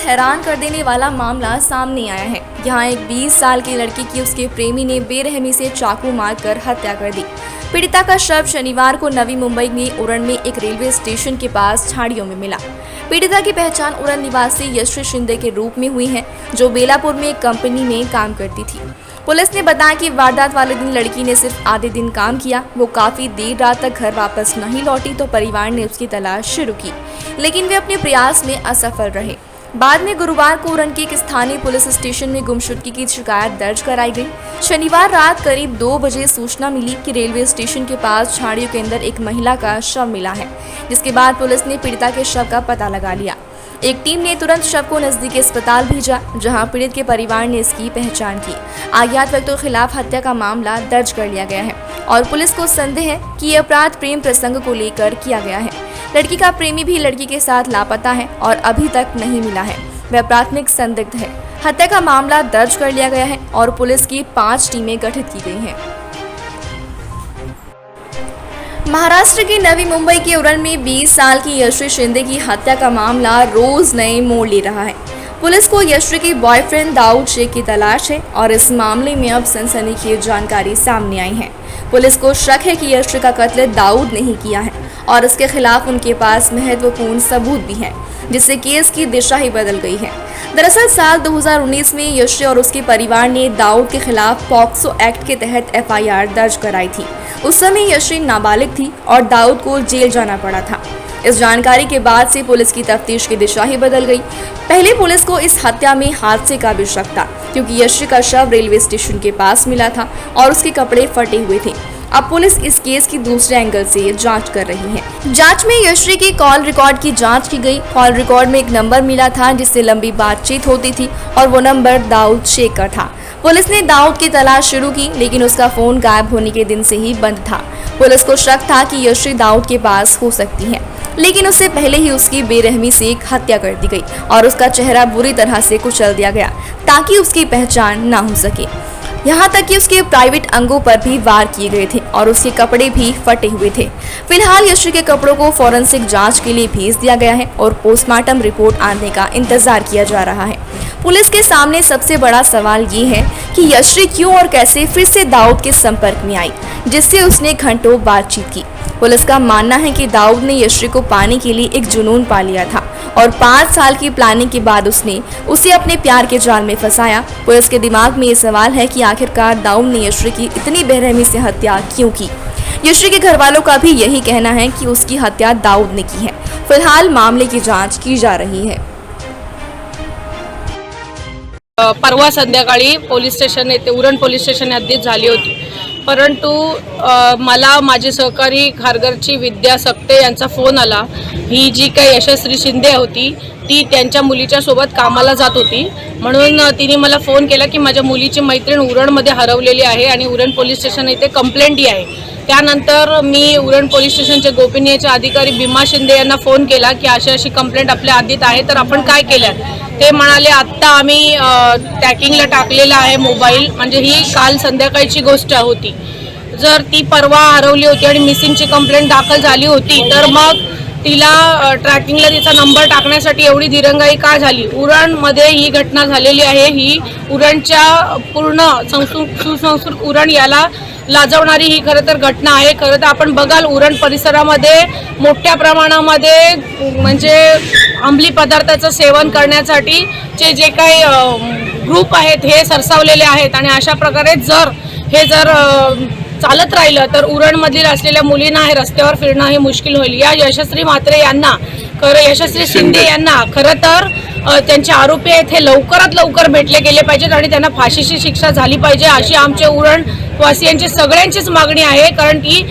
हैरान कर देने वाला मामला सामने आया है। यहाँ एक 20 साल की लड़की की उसके प्रेमी ने बेरहमी से चाकू मारकर हत्या कर दी। पीड़िता का शव शनिवार को नवी मुंबई में उरण में एक रेलवे स्टेशन के पास झाड़ियों में मिला। पीड़िता की पहचान उरण निवासी यश्वी शिंदे के रूप में हुई है, जो बेलापुर में एक कंपनी में काम करती थी। पुलिस ने बताया कि वारदात वाले दिन लड़की ने सिर्फ आधे दिन काम किया। वो काफी देर रात तक घर वापस नहीं लौटी तो परिवार ने उसकी तलाश शुरू की, लेकिन वे अपने प्रयास में असफल रहे। बाद में गुरुवार को उरण के एक स्थानीय पुलिस स्टेशन में गुमशुदगी की शिकायत दर्ज कराई गई। शनिवार रात करीब 2 बजे सूचना मिली कि रेलवे स्टेशन के पास झाड़ियों के अंदर एक महिला का शव मिला है, जिसके बाद पुलिस ने पीड़िता के शव का पता लगा लिया। एक टीम ने तुरंत शव को नजदीकी अस्पताल भेजा, जहां पीड़ित के परिवार ने इसकी पहचान की। अज्ञात व्यक्तियों के खिलाफ हत्या का मामला दर्ज कर लिया गया है और पुलिस को संदेह है कि यह अपराध प्रेम प्रसंग को लेकर किया गया है। लड़की का प्रेमी भी लड़की के साथ लापता है और अभी तक नहीं मिला है। वह प्राथमिक संदिग्ध है। हत्या का मामला दर्ज कर लिया गया है और पुलिस की 5 टीमें गठित की गई हैं। महाराष्ट्र की नवी मुंबई के उरण में 20 साल की यश्वी शिंदे की हत्या का मामला रोज नए मोड़ ले रहा है। पुलिस को यश्वी की बॉयफ्रेंड दाऊद शेख की तलाश है और इस मामले में अब सनसनीखेज जानकारी सामने आई है। पुलिस को शक है कि यश्वी का कत्ल दाऊद ने ही किया है और इसके खिलाफ उनके पास महत्वपूर्ण सबूत भी हैं, जिससे केस की दिशा ही बदल गई है। दरअसल साल 2019 में यश्वी और उसके परिवार ने दाऊद के खिलाफ पॉक्सो एक्ट के तहत FIR दर्ज कराई थी। उस समय यश्वी नाबालिग थी और दाऊद को जेल जाना पड़ा था। इस जानकारी के बाद से पुलिस की तफ्तीश की दिशा ही बदल गई। पहले पुलिस को इस हत्या में हादसे का भी शक था, क्योंकि यश्वी का शव रेलवे स्टेशन के पास मिला था और उसके कपड़े फटे हुए थे। अब पुलिस इस केस की दूसरे एंगल से जांच कर रही है। जांच में यश्वी की कॉल रिकॉर्ड की जांच की गई। कॉल रिकॉर्ड में एक नंबर मिला था जिससे लंबी बातचीत होती थी और वो नंबर दाऊद शेख का था। पुलिस ने दाऊद की तलाश शुरू की, लेकिन उसका फोन गायब होने के दिन से ही बंद था। पुलिस को शक था कि यश्वी दाऊद के पास हो सकती है, लेकिन उससे पहले ही उसकी बेरहमी से एक हत्या कर दी गई और उसका चेहरा बुरी तरह से कुचल दिया गया ताकि उसकी पहचान ना हो सके। यहाँ तक कि उसके प्राइवेट अंगों पर भी वार किए गए थे और उसके कपड़े भी फटे हुए थे। फिलहाल यश्वी के कपड़ों को फॉरेंसिक जांच के लिए भेज दिया गया है और पोस्टमार्टम रिपोर्ट आने का इंतजार किया जा रहा है। पुलिस के सामने सबसे बड़ा सवाल ये है कि यश्वी क्यों और कैसे फिर से दाऊद के संपर्क में आई, जिससे उसने घंटों बातचीत की। पुलिस का मानना है कि दाऊद ने यश्वी को पाने के लिए एक जुनून पा लिया था और 5 साल की प्लानिंग के बाद उसने उसे अपने प्यार के जाल में फंसाया। पुलिस के दिमाग में ये सवाल है कि आखिरकार दाऊद ने यश्वी की इतनी बेरहमी से हत्या क्यों की। यश्वी के घर वालों का भी यही कहना है कि उसकी हत्या दाऊद ने की है। फिलहाल मामले की जांच की जा रही है। परवा संध्याकाळी पोलीस स्टेशन येथे उरण पोलीस स्टेशन हद्दीत झाली होती, परंतु मला माझे सहकारी खारघरची विद्या सक्ते यांचा फोन आला। ही जी काही यशस्वी शिंदे होती ती त्यांच्या मुलीच्या सोबत कामाला जात होती, म्हणून तिने मला फोन केला की माझ्या मुलीची मैत्रीण उरणमध्ये हरवलेली आहे आणि उरण पोलीस स्टेशन येथे कंप्लेंट आहे। त्यानंतर मी उरण पोलीस स्टेशनचे गोपनीयचे अधिकारी भीमा शिंदे यांना फोन केला की अशी अशी कंप्लेंट आपल्या हद्दीत आहे, तर आपण काय केलं। ते म्हणाले आत्ता आम्ही ट्रॅकिंगला टाकलेला आहे मोबाईल, म्हणजे ही काल संध्याकाळची गोष्ट होती। जर ती परवा हरवली होती आणि मिसिंगची कंप्लेंट दाखल झाली होती, तर मग तिला ट्रॅकिंगला तिचा नंबर टाकण्यासाठी एवढी दिरंगाई का झाली। उरणमध्ये ही घटना झालेली आहे। ही उरणच्या पूर्ण सुसंस्कृत उरण याला लाजवणारी ही खरं तर घटना आहे। खरं तर आपण बघाल उरण परिसरामध्ये मोठ्या प्रमाणामध्ये म्हणजे अंमली पदार्थाचं सेवन करण्यासाठी जे काही ग्रुप आहेत हे सरसावलेले आहेत आणि अशा प्रकारे जर चालत राहिलं तर उरणमधील असलेल्या मुलींना हे रस्त्यावर फिरणं हे मुश्किल होईल। या यशस्वी म्हात्रे यांना यशस्वी शिंदे यांना खरं तर त्यांचे आरोपी आहेत हे लवकरात लवकर भेटले गेले पाहिजेत आणि त्यांना फाशीची शिक्षा झाली पाहिजे, अशी आमच्या उरणवासियांची सगळ्यांचीच मागणी आहे। कारण की